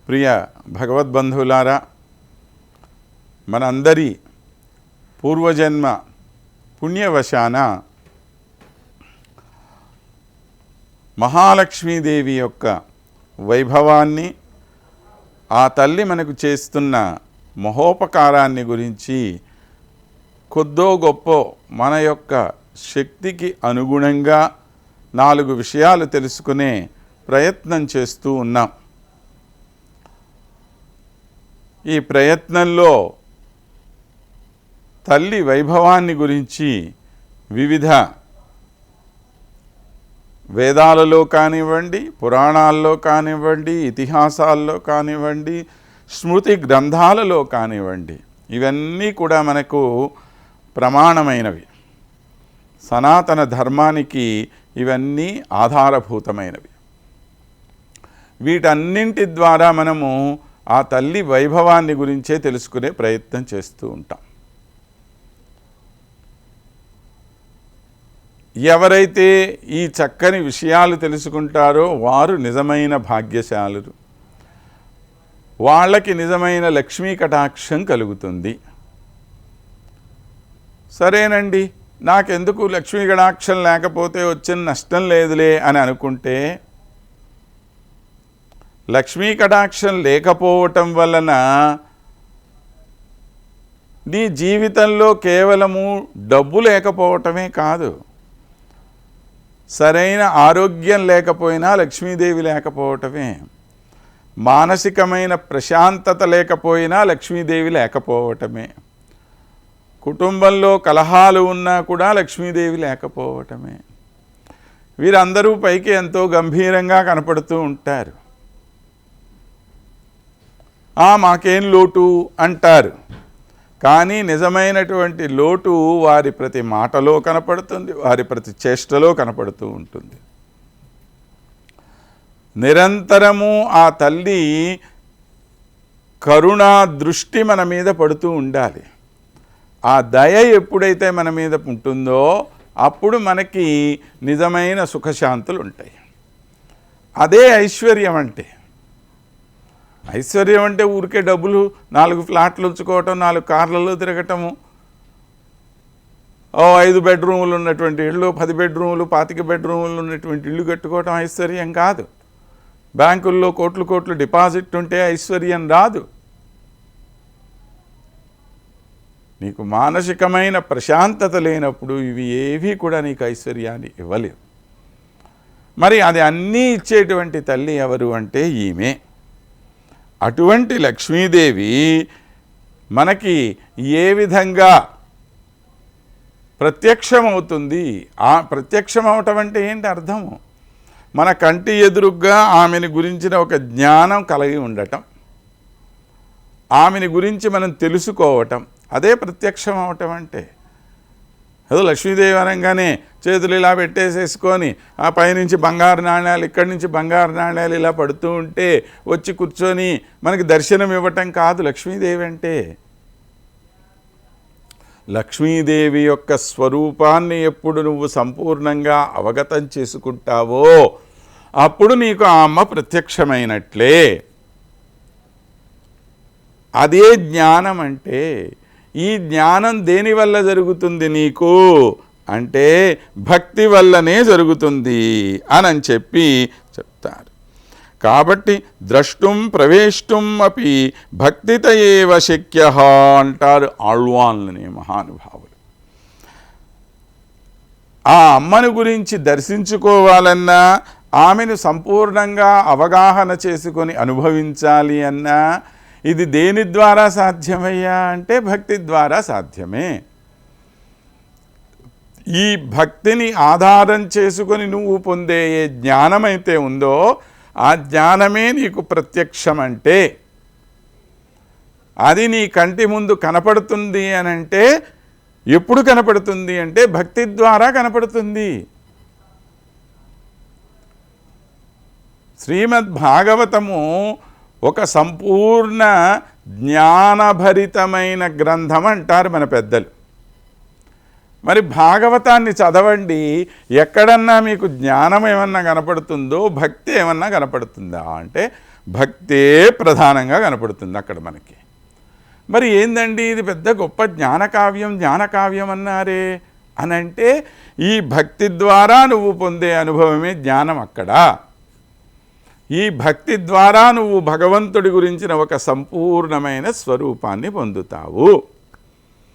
ప్రియ భగవద్బంధువులారా, మనందరి పూర్వజన్మ పుణ్యవశాన మహాలక్ష్మీదేవి యొక్క వైభవాన్ని, ఆ తల్లి మనకు చేస్తున్న మహోపకారాన్ని గురించి కొద్దో గొప్పో మన యొక్క శక్తికి అనుగుణంగా 4 విషయాలు తెలుసుకునే ప్రయత్నం చేస్తూ ఉన్నాం. ఈ ప్రయత్నంలో తల్లి వైభవాన్ని గురించి వివిధ వేదాలలో కానివ్వండి, పురాణాల్లో కానివ్వండి, ఇతిహాసాల్లో కానివ్వండి, స్మృతి గ్రంథాలలో కానివ్వండి, ఇవన్నీ కూడా మనకు ప్రమాణమైనవి. సనాతన ధర్మానికి ఇవన్నీ ఆధారభూతమైనవి. వీటన్నింటి ద్వారా మనము ఆ తల్లి వైభవాన్ని గురించే తెలుసుకునే ప్రయత్నం చేస్తూ ఉంటాం. ఎవరైతే ఈ చక్కని విషయాలు తెలుసుకుంటారో వారు నిజమైన భాగ్యశాలురు. వాళ్ళకి నిజమైన లక్ష్మీ కటాక్షం కలుగుతుంది. సరేనండి, నాకెందుకు లక్ష్మీ కటాక్షం లేకపోతే వచ్చిన నష్టం లేదులే అని అనుకుంటే, లక్ష్మీ కటాక్షం లేకపోవటం వలన నీ జీవితంలో కేవలము డబ్బు లేకపోవటమే కాదు, సరైన ఆరోగ్యం లేకపోయినా లక్ష్మీదేవి లేకపోవటమే, మానసికమైన ప్రశాంతత లేకపోయినా లక్ష్మీదేవి లేకపోవటమే, కుటుంబంలో కలహాలు ఉన్నా కూడా లక్ష్మీదేవి లేకపోవటమే. వీరందరూ పైకి ఎంతో గంభీరంగా కనపడుతూ ఉంటారు. మాకేం లోటు అంటారు, కానీ నిజమైనటువంటి లోటు వారి ప్రతి మాటలో కనపడుతుంది, వారి ప్రతి చేష్టలో కనపడుతూ ఉంటుంది. నిరంతరము ఆ తల్లి కరుణా దృష్టి మన మీద పడుతూ ఉండాలి. ఆ దయ ఎప్పుడైతే మన మీద ఉంటుందో అప్పుడు మనకి నిజమైన సుఖశాంతులు ఉంటాయి. అదే ఐశ్వర్యం అంటే. ఐశ్వర్యం అంటే ఊరికే డబ్బులు, 4 ఫ్లాట్లు ఉంచుకోవటం, 4 కార్లలో తిరగటము, 5 బెడ్రూములు ఉన్నటువంటి ఇళ్ళు, 10 బెడ్రూములు, 25 బెడ్రూములు ఉన్నటువంటి ఇళ్ళు కట్టుకోవటం ఐశ్వర్యం కాదు. బ్యాంకుల్లో కోట్లు డిపాజిట్ ఉంటే ఐశ్వర్యం రాదు. నీకు మానసికమైన ప్రశాంతత లేనప్పుడు ఇవి ఏవి కూడా నీకు ఐశ్వర్యాన్ని ఇవ్వలేవు. మరి అది అన్నీ ఇచ్చేటువంటి తల్లి ఎవరు అంటే ఈమె. అటువంటి లక్ష్మీదేవి మనకి ఏ విధంగా ప్రత్యక్షమవుతుంది? ఆ ప్రత్యక్షమవటం అంటే ఏంటి అర్థము? మన కంటి ఎదురుగ్గా ఆమెని గురించిన ఒక జ్ఞానం కలిగి ఉండటం, ఆమెని గురించి మనం తెలుసుకోవటం, అదే ప్రత్యక్షం అవటం అంటే. ఏదో లక్ష్మీదేవి అనగానే చేతులు ఇలా పెట్టేసేసుకొని ఆ పైనుంచి బంగారు నాణ్యాలు, ఇక్కడి నుంచి బంగారు నాణ్యాలు ఇలా పడుతూ ఉంటే వచ్చి కూర్చొని మనకి దర్శనం ఇవ్వటం కాదు లక్ష్మీదేవి అంటే. లక్ష్మీదేవి యొక్క స్వరూపాన్ని ఎప్పుడు నువ్వు సంపూర్ణంగా అవగతం చేసుకుంటావో అప్పుడు నీకు ఆ అమ్మ ప్రత్యక్షమైనట్లే. అదే జ్ఞానం అంటే. ఈ జ్ఞానం దేనివల్ల జరుగుతుంది నీకు అంటే భక్తి వల్లనే జరుగుతుంది అని చెప్పి చెప్తారు. కాబట్టి ద్రష్టుం ప్రవేష్టుం అపి భక్తిత ఏవ శక్య అంటారు ఆళ్వాన్లనే మహానుభావులు. ఆ అమ్మను గురించి దర్శించుకోవాలన్నా, ఆమెను సంపూర్ణంగా అవగాహన చేసుకొని అనుభవించాలి అన్నా ఇది దేని ద్వారా సాధ్యమయ్యా అంటే భక్తి ద్వారా సాధ్యమే. ఈ భక్తిని ఆధారం చేసుకొని నువ్వు పొందే ఏ జ్ఞానమైతే ఉందో ఆ జ్ఞానమే నీకు ప్రత్యక్షమంటే, అది నీ కంటి ముందు కనపడుతుంది అనంటే ఎప్పుడు కనపడుతుంది అంటే భక్తి ద్వారా కనపడుతుంది. శ్రీమద్ భాగవతము ఒక సంపూర్ణ జ్ఞానభరితమైన గ్రంథం అంటారు మన పెద్దలు. మరి భాగవతాన్ని చదవండి, ఎక్కడన్నా మీకు జ్ఞానం ఏమన్నా కనపడుతుందో, భక్తి ఏమన్నా కనపడుతుందా అంటే భక్తే ప్రధానంగా కనపడుతుంది అక్కడ మనకి. మరి ఏందండి ఇది పెద్ద గొప్ప జ్ఞానకావ్యం అన్నారే అనంటే, ఈ భక్తి ద్వారా నువ్వు పొందే అనుభవమే జ్ఞానం. అక్కడ ఈ భక్తి ద్వారా నువ్వు భగవంతుడి గురించిన ఒక సంపూర్ణమైన స్వరూపాన్ని పొందుతావు.